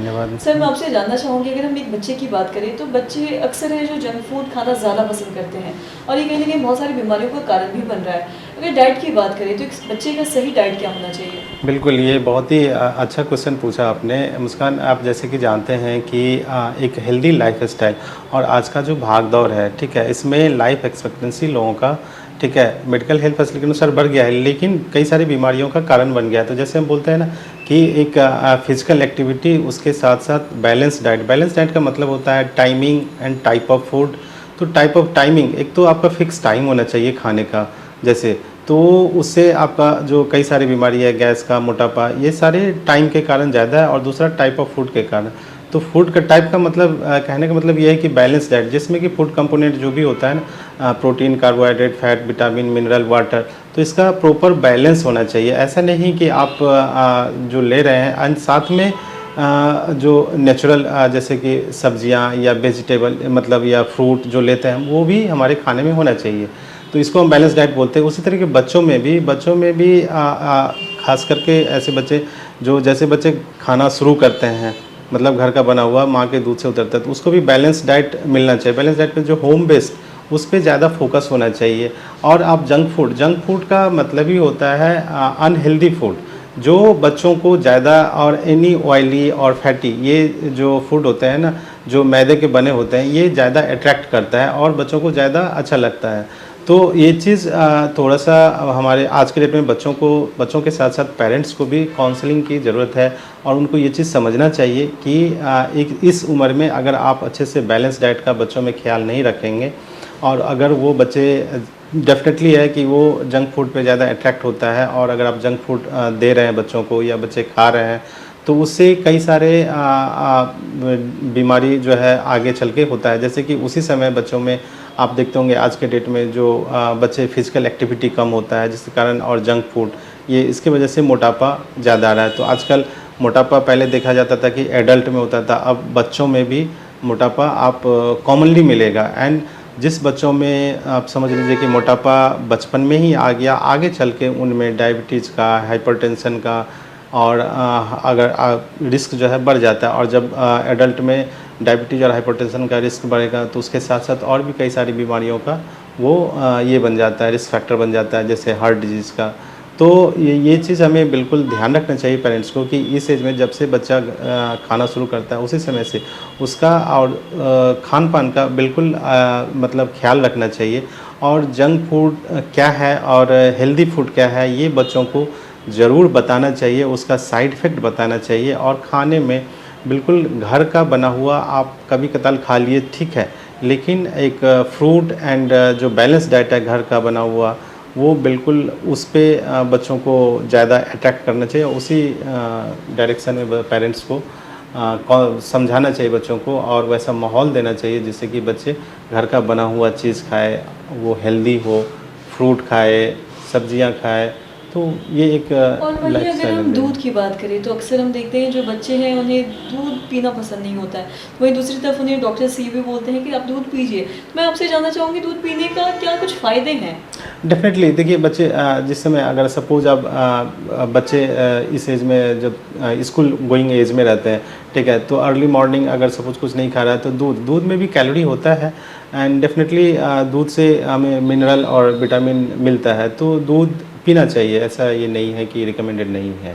धन्यवाद। सर, मैं आपसे जानना चाहूँगी, अगर हम एक बच्चे की बात करें तो बच्चे अक्सर है जो जंक फूड खाना ज़्यादा पसंद करते हैं और ये कहीं न कहीं बहुत सारी बीमारियों का कारण भी बन रहा है। अगर डाइट की बात करें तो एक बच्चे का सही डाइट क्या होना चाहिए? बिल्कुल, ये बहुत ही अच्छा क्वेश्चन पूछा आपने। मुस्कान, आप जैसे कि जानते हैं कि एक हेल्दी लाइफ़स्टाइल और आज का जो भाग-दौड़ है, ठीक है? इसमें लाइफ़ एक्सपेक्टेंसी लोगों का, ठीक है, मेडिकल हेल्थ फैसिलिटी के अनुसार बढ़ गया है, लेकिन कई सारी बीमारियों का कारण बन गया है। तो जैसे हम बोलते हैं ना कि एक फिज़िकल एक्टिविटी, उसके साथ-साथ बैलेंस डाइट का मतलब होता है timing and type of food. तो टाइप ऑफ टाइमिंग, एक तो आपका फ़िक्स टाइम होना चाहिए खाने का, जैसे तो उससे आपका जो कई सारी बीमारी है, गैस का, मोटापा, ये सारे टाइम के कारण ज़्यादा है। और दूसरा टाइप ऑफ फूड के कारण। तो फूड का टाइप का मतलब कहने का मतलब ये है कि बैलेंस डाइट, जिसमें कि फूड कंपोनेंट जो भी होता है ना, protein, carbohydrate, fat, vitamin, mineral, water, तो इसका प्रॉपर बैलेंस होना चाहिए। ऐसा नहीं कि आप जो ले रहे हैं एंड साथ में जो नेचुरल जैसे कि सब्जियां या वेजिटेबल मतलब या फ्रूट जो लेते हैं, वो भी हमारे खाने में होना चाहिए। तो इसको हम बैलेंस डाइट बोलते हैं। उसी तरीके बच्चों में भी खास करके ऐसे बच्चे जो जैसे बच्चे खाना शुरू करते हैं, मतलब घर का बना हुआ माँ के दूध से उतरता है, तो उसको भी बैलेंस डाइट मिलना चाहिए। बैलेंस डाइट में जो होम बेस्ड, उस पे ज़्यादा फोकस होना चाहिए। और आप जंक फूड का मतलब ही होता है अनहेल्दी फूड, जो बच्चों को ज़्यादा और एनी ऑयली और फैटी, ये जो फूड होते हैं ना, जो मैदे के बने होते हैं, ये ज़्यादा अट्रैक्ट करता है और बच्चों को ज़्यादा अच्छा लगता है। तो ये चीज़ थोड़ा-सा हमारे आज के डेट में बच्चों के साथ-साथ पेरेंट्स को भी काउंसलिंग की ज़रूरत है। और उनको ये चीज़ समझना चाहिए कि एक इस उम्र में अगर आप अच्छे से बैलेंस डाइट का बच्चों में ख्याल नहीं रखेंगे, और अगर वो बच्चे डेफ़िनेटली है कि वो जंक फूड पे ज़्यादा अट्रैक्ट होता है, और अगर आप जंक फूड दे रहे हैं बच्चों को या बच्चे खा रहे हैं, तो उससे कई सारे बीमारी जो है आगे चल के होता है। जैसे कि उसी समय बच्चों में आप देखते होंगे आज के डेट में जो बच्चे फिजिकल एक्टिविटी कम होता है जिसके कारण, और जंक फूड, ये इसकी वजह से मोटापा ज़्यादा आ रहा है। तो आजकल मोटापा पहले देखा जाता था कि एडल्ट में होता था, अब बच्चों में भी मोटापा आप कॉमनली मिलेगा। एंड जिस बच्चों में आप समझ लीजिए कि मोटापा बचपन में ही आ गया, आगे चल के उनमें डायबिटीज़ का, हाइपरटेंशन का और अगर रिस्क जो है बढ़ जाता है। और जब एडल्ट में डायबिटीज़ और हाइपरटेंशन का रिस्क बढ़ेगा, तो उसके साथ साथ और भी कई सारी बीमारियों का वो ये बन जाता है, रिस्क फैक्टर बन जाता है, जैसे हार्ट डिजीज़ का। तो ये चीज़ हमें बिल्कुल ध्यान रखना चाहिए पेरेंट्स को कि इस एज में जब से बच्चा खाना शुरू करता है, उसी समय से उसका और खान पान का बिल्कुल मतलब ख्याल रखना चाहिए। और जंक फूड क्या है और हेल्दी फूड क्या है, ये बच्चों को ज़रूर बताना चाहिए, उसका साइड इफ़ेक्ट बताना चाहिए। और खाने में बिल्कुल घर का बना हुआ आप कभी कताल खा लिए, ठीक है, लेकिन एक फ्रूट एंड जो बैलेंस डाइट है घर का बना हुआ, वो बिल्कुल उस पे बच्चों को ज़्यादा अट्रैक्ट करना चाहिए। उसी डायरेक्शन में पेरेंट्स को समझाना चाहिए बच्चों को, और वैसा माहौल देना चाहिए जिससे कि बच्चे घर का बना हुआ चीज़ खाए, वो हेल्दी हो, फ्रूट खाए, सब्जियां खाए। तो ये एक और वहीं लाइफ अगर हम दूध की बात करें तो अक्सर हम देखते हैं जो बच्चे हैं उन्हें दूध पीना पसंद नहीं होता है। वहीं दूसरी तरफ उन्हें डॉक्टर्स ये भी बोलते हैं कि आप दूध पीजिए। मैं आपसे जानना चाहूँगी, दूध पीने का क्या कुछ फ़ायदे हैं? डेफिनेटली देखिए, बच्चे जिस समय अगर सपोज आप बच्चे इस एज में जब स्कूल गोइंग एज में रहते हैं, ठीक है, तो अर्ली मॉर्निंग अगर सपोज कुछ नहीं खा रहा है, तो दूध में भी कैलोरी होता है। एंड डेफिनेटली दूध से हमें मिनरल और विटामिन मिलता है, तो दूध पीना चाहिए, ऐसा ये नहीं है कि रिकमेंडेड नहीं है।